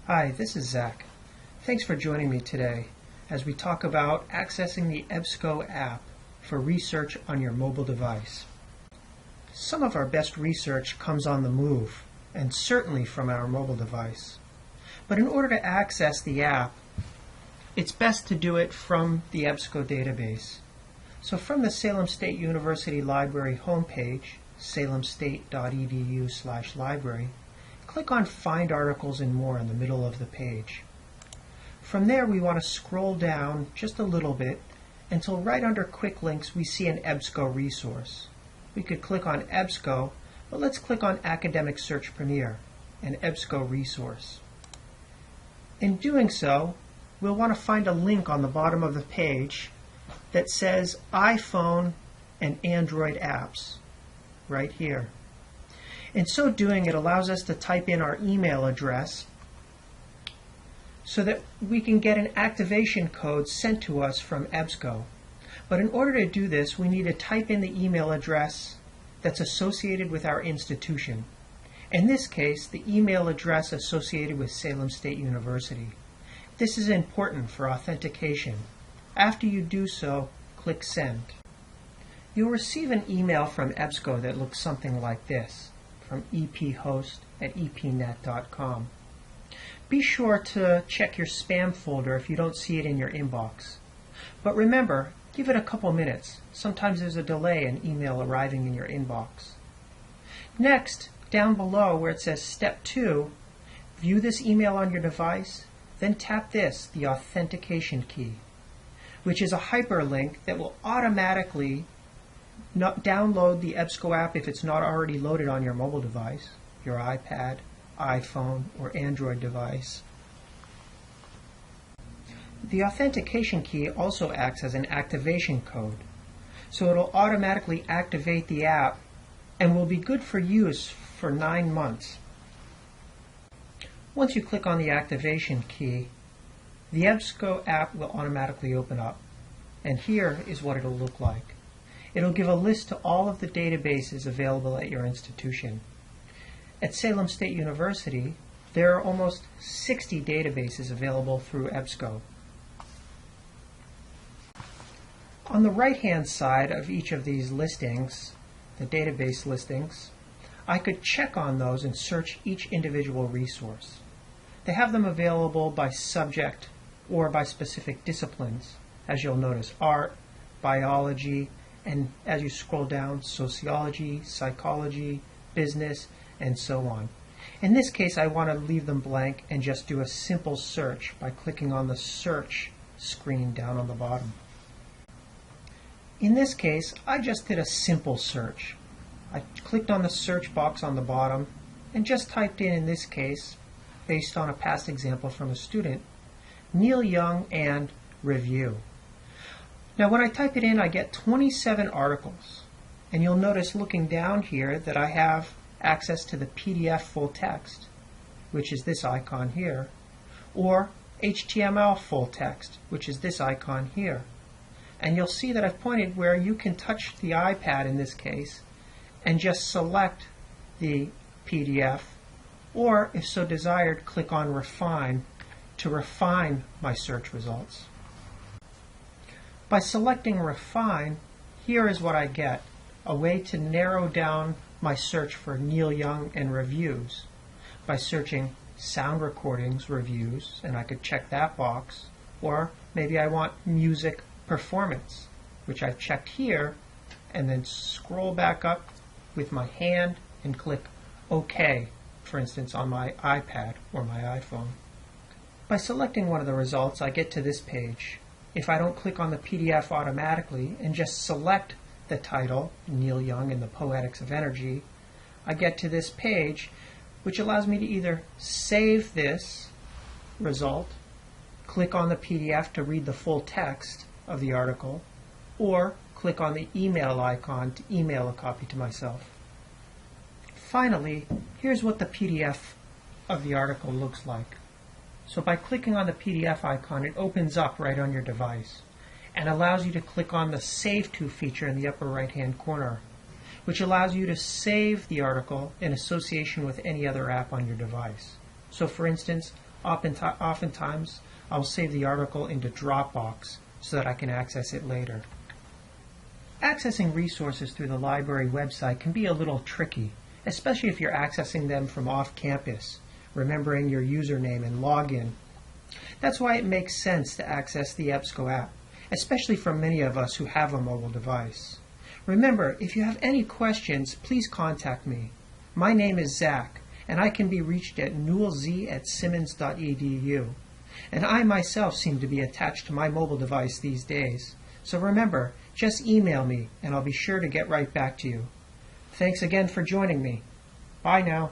Hi, this is Zach. Thanks for joining me today as we talk about accessing the EBSCO app for research on your mobile device. Some of our best research comes on the move, and certainly from our mobile device. But in order to access the app, it's best to do it from the EBSCO database. So from the Salem State University Library homepage, salemstate.edu/library, click on Find Articles and More in the middle of the page. From there, we want to scroll down just a little bit until right under Quick Links we see an EBSCO resource. We could click on EBSCO, but let's click on Academic Search Premier, an EBSCO resource. In doing so, we'll want to find a link on the bottom of the page that says iPhone and Android apps, right here. In so doing, it allows us to type in our email address so that we can get an activation code sent to us from EBSCO. But in order to do this, we need to type in the email address that's associated with our institution. In this case, the email address associated with Salem State University. This is important for authentication. After you do so, click Send. You'll receive an email from EBSCO that looks something like this, from ephost@epnet.com. Be sure to check your spam folder if you don't see it in your inbox. But remember, give it a couple minutes. Sometimes there's a delay in email arriving in your inbox. Next, down below where it says Step 2, view this email on your device, then tap this, the authentication key, which is a hyperlink that will automatically download the EBSCO app if it's not already loaded on your mobile device, your iPad, iPhone, or Android device. The authentication key also acts as an activation code, so it'll automatically activate the app and will be good for use for 9 months. Once you click on the activation key, the EBSCO app will automatically open up, and here is what it'll look like. It'll give a list to all of the databases available at your institution. At Salem State University, there are almost 60 databases available through EBSCO. On the right-hand side of each of these listings, the database listings, I could check on those and search each individual resource. They have them available by subject or by specific disciplines, as you'll notice, art, biology, and as you scroll down, sociology, psychology, business, and so on. In this case, I want to leave them blank and just do a simple search by clicking on the search screen down on the bottom. In this case, I just did a simple search. I clicked on the search box on the bottom and just typed in this case, based on a past example from a student, Neil Young and review. Now when I type it in, I get 27 articles. And you'll notice looking down here that I have access to the PDF full text, which is this icon here, or HTML full text, which is this icon here. And you'll see that I've pointed where you can touch the iPad in this case and just select the PDF, or if so desired, click on Refine to refine my search results. By selecting Refine, here is what I get, a way to narrow down my search for Neil Young and reviews by searching sound recordings reviews, and I could check that box, or maybe I want music performance, which I've checked here, and then scroll back up with my hand and click OK, for instance on my iPad or my iPhone. By selecting one of the results, I get to this page. If I don't click on the PDF automatically and just select the title, Neil Young and the Poetics of Energy, I get to this page, which allows me to either save this result, click on the PDF to read the full text of the article, or click on the email icon to email a copy to myself. Finally, here's what the PDF of the article looks like. So by clicking on the PDF icon, it opens up right on your device and allows you to click on the Save To feature in the upper right-hand corner, which allows you to save the article in association with any other app on your device. So for instance, Oftentimes, I'll save the article into Dropbox so that I can access it later. Accessing resources through the library website can be a little tricky, especially if you're accessing them from off-campus, remembering your username and login. That's why it makes sense to access the EBSCO app, especially for many of us who have a mobile device. Remember, if you have any questions, please contact me. My name is Zach, and I can be reached at newellz@simmons.edu. And I myself seem to be attached to my mobile device these days. So remember, just email me, and I'll be sure to get right back to you. Thanks again for joining me. Bye now.